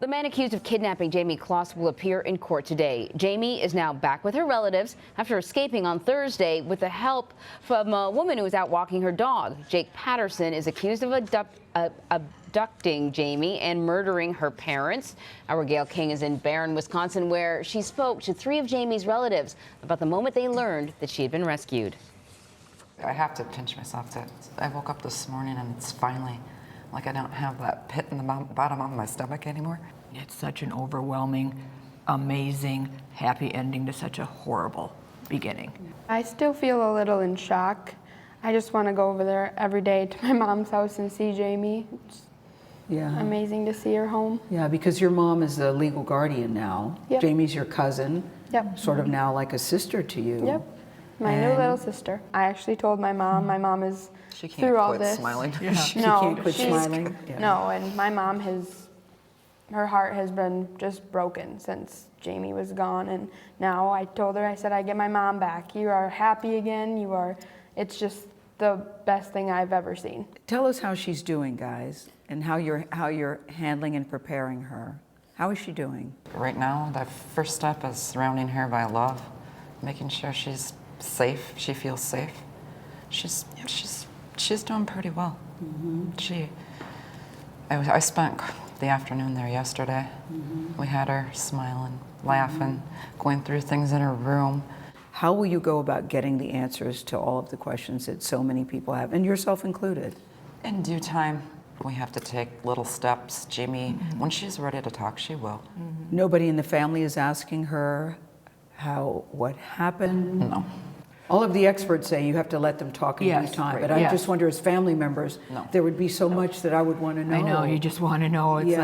The man accused of kidnapping Jayme Closs will appear in court today. Jayme is now back with her relatives after escaping on Thursday with the help from a woman who was out walking her dog. Jake Patterson is accused of abducting Jayme and murdering her parents. Our Gayle King is in Barron, Wisconsin, where she spoke to 3 of Jayme's relatives about the moment they learned that she had been rescued. I have to pinch myself that I woke up this morning and it's finally like I don't have that pit in the bottom of my stomach anymore. It's such an overwhelming, amazing, happy ending to such a horrible beginning. I still feel a little in shock. I just want to go over there every day to my mom's house and see Jayme. It's amazing to see her home. Yeah, because your mom is the legal guardian now. Yep. Jayme's your cousin. Yep. Sort of now like a sister to you. Yep. My new little sister. I actually told my mom is She can't through all quit this. smiling. Yeah. She can't quit smiling. Yeah. No, and my mom her heart has been just broken since Jayme was gone, and now I told her, I said, I get my mom back. You are happy again. It's just the best thing I've ever seen. Tell us how she's doing, guys, and how you're handling and preparing her. How is she doing? Right now, the first step is surrounding her by love, making sure she's safe. She feels safe. She's doing pretty well. Mm-hmm. I spent the afternoon there yesterday. Mm-hmm. We had her smiling, laughing, going through things in her room. How will you go about getting the answers to all of the questions that so many people have, and yourself included? In due time, we have to take little steps. Jayme, when she's ready to talk, she will. Mm-hmm. Nobody in the family is asking her what happened? No. All of the experts say you have to let them talk in due time, but I just wonder, as family members, there would be so much that I would want to know. I know, you just want to know. It's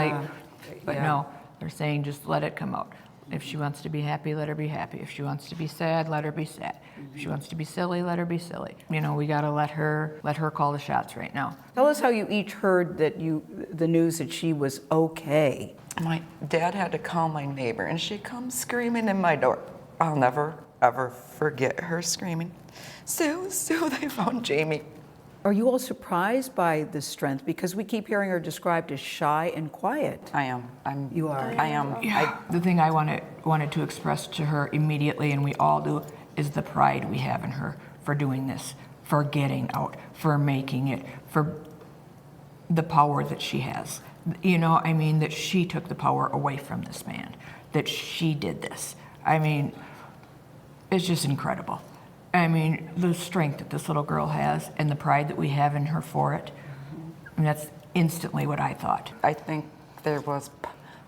no, they're saying just let it come out. If she wants to be happy, let her be happy. If she wants to be sad, let her be sad. If she wants to be silly, let her be silly. You know, we got to let her call the shots right now. Tell us how you each heard the news that she was okay. My dad had to call my neighbor, and she comes screaming in my door. I'll never, ever forget her screaming, Sue, Sue, they found Jayme. Are you all surprised by the strength? Because we keep hearing her described as shy and quiet. I am. You are. I am. Yeah. The thing I wanted to express to her immediately, and we all do, is the pride we have in her for doing this, for getting out, for making it, for the power that she has. You know, I mean, that she took the power away from this man, that she did this. I mean, it's just incredible. I mean, the strength that this little girl has and the pride that we have in her for it, I mean, that's instantly what I thought. I think there was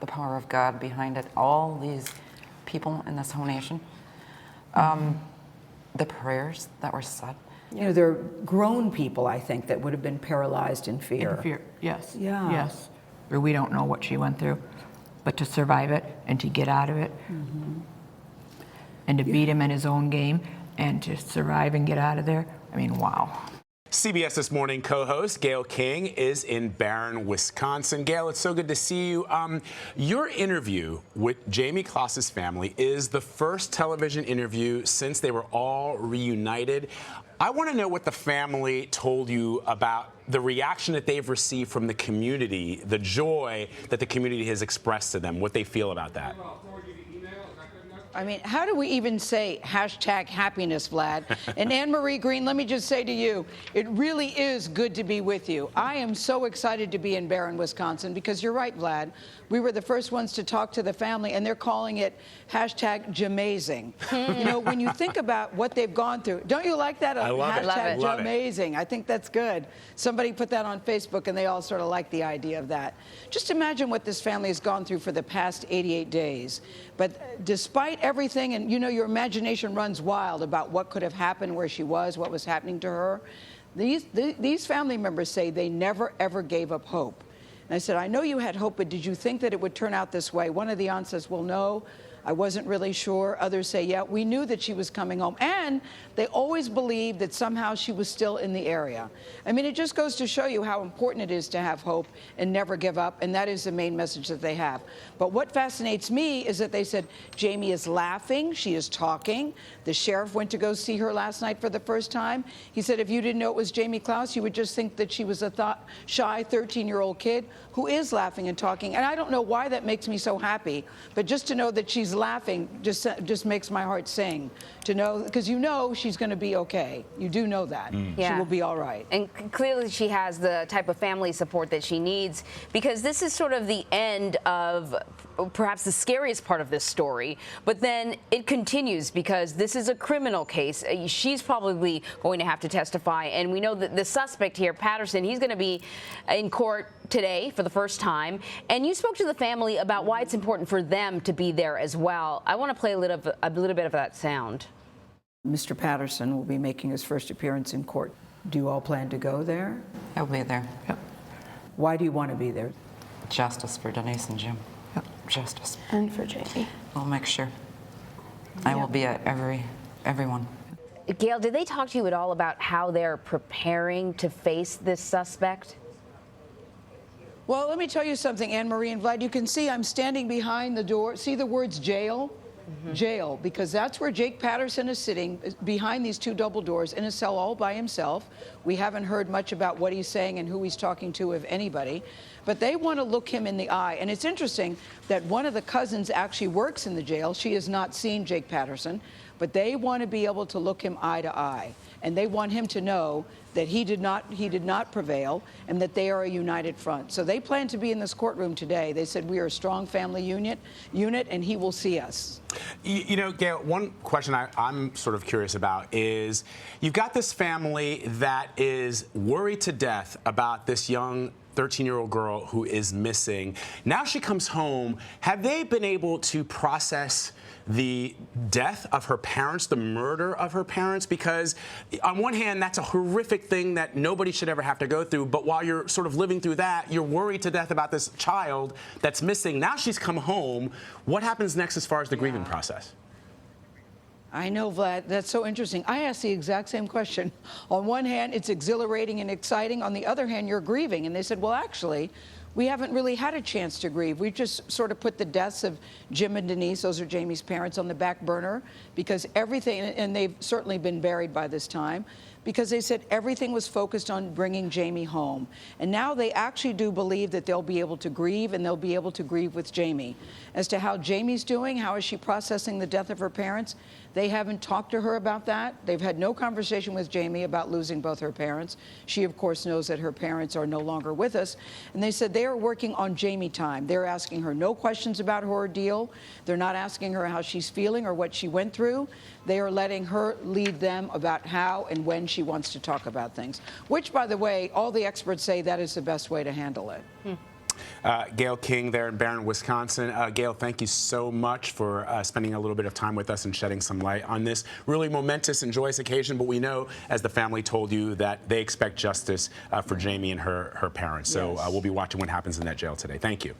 the power of God behind it. All these people in this whole nation, the prayers that were said. You know, there are grown people, I think, that would have been paralyzed in fear. In fear, yes. Yeah. Yes. Or we don't know what she went through, but to survive it and to get out of it, and to beat him in his own game, and to survive and get out of there, I mean, wow. CBS This Morning co-host Gayle King is in Barron, Wisconsin. Gayle, it's so good to see you. Your interview with Jayme Closs's family is the first television interview since they were all reunited. I want to know what the family told you about the reaction that they've received from the community, the joy that the community has expressed to them, what they feel about that. I mean, how do we even say #happiness, Vlad? And Anne Marie Green, let me just say to you, it really is good to be with you. I am so excited to be in Barron, Wisconsin, because you're right, Vlad. We were the first ones to talk to the family, and they're calling it #Jamazing. You know, when you think about what they've gone through, don't you like that? I love it. #Jamazing. I think that's good. Somebody put that on Facebook, and they all sort of like the idea of that. Just imagine what this family has gone through for the past 88 days. But despite everything, and you know, your imagination runs wild about what could have happened, where she was, what was happening to her. These family members say they never, ever gave up hope. And I said, I know you had hope, but did you think that it would turn out this way? One of the aunts says, well, no, I wasn't really sure. Others say, yeah, we knew that she was coming home. And they always believed that somehow she was still in the area. I mean, it just goes to show you how important it is to have hope and never give up, and that is the main message that they have. But what fascinates me is that they said Jayme is laughing, she is talking. The sheriff went to go see her last night for the first time. He said if you didn't know it was Jayme Closs, you would just think that she was a shy 13-year-old kid who is laughing and talking. And I don't know why that makes me so happy, but just to know that she's laughing just makes my heart sing. To know, because you know she's going to be okay. You do know that. She will be all right. And clearly she has the type of family support that she needs, because this is sort of the end of perhaps the scariest part of this story, but then it continues because this is a criminal case. She's probably going to have to testify, and we know that the suspect here, Patterson, he's going to be in court today for the first time, and you spoke to the family about why it's important for them to be there as well. I want to play a little bit of that sound. Mr. Patterson will be making his first appearance in court. Do you all plan to go there? He'll be there. Yep. Why do you want to be there? Justice for Denise and Jim. Yep. Justice. And for Jayme. We'll make sure. I will be at everyone. Gayle, did they talk to you at all about how they're preparing to face this suspect? Well, let me tell you something, Anne Marie and Vlad. You can see I'm standing behind the door. See the words jail? Jail, because that's where Jake Patterson is sitting, behind these two double doors in a cell all by himself. We haven't heard much about what he's saying and who he's talking to, if anybody. But they want to look him in the eye. And it's interesting that one of the cousins actually works in the jail. She has not seen Jake Patterson, but they want to be able to look him eye to eye. And they want him to know that he did not prevail, and that they are a united front. So they plan to be in this courtroom today. They said we are a strong family unit, and he will see us. You know, Gayle, one question I'm sort of curious about is you've got this family that is worried to death about this young 13-year-old girl who is missing. Now she comes home. Have they been able to process the death of her parents, the murder of her parents? Because on one hand, that's a horrific thing that nobody should ever have to go through. But while you're sort of living through that, you're worried to death about this child that's missing. Now she's come home. What happens next as far as the grieving process? I know, Vlad. That's so interesting. I asked the exact same question. On one hand, it's exhilarating and exciting. On the other hand, you're grieving. And they said, well, actually, we haven't really had a chance to grieve. We've just sort of put the deaths of Jim and Denise, those are Jayme's parents, on the back burner, because everything, and they've certainly been buried by this time, because they said everything was focused on bringing Jayme home. And now they actually do believe that they'll be able to grieve, and they'll be able to grieve with Jayme. As to how Jayme's doing, how is she processing the death of her parents, they haven't talked to her about that. They've had no conversation with Jayme about losing both her parents. She, of course, knows that her parents are no longer with us. And they said they are working on Jayme time. They're asking her no questions about her ordeal. They're not asking her how she's feeling or what she went through. They are letting her lead them about how and when she wants to talk about things, which, by the way, all the experts say that is the best way to handle it. Gayle King there in Barron, Wisconsin. Gayle, thank you so much for spending a little bit of time with us and shedding some light on this really momentous and joyous occasion. But we know, as the family told you, that they expect justice for Jayme and her parents. So we'll be watching what happens in that jail today. Thank you.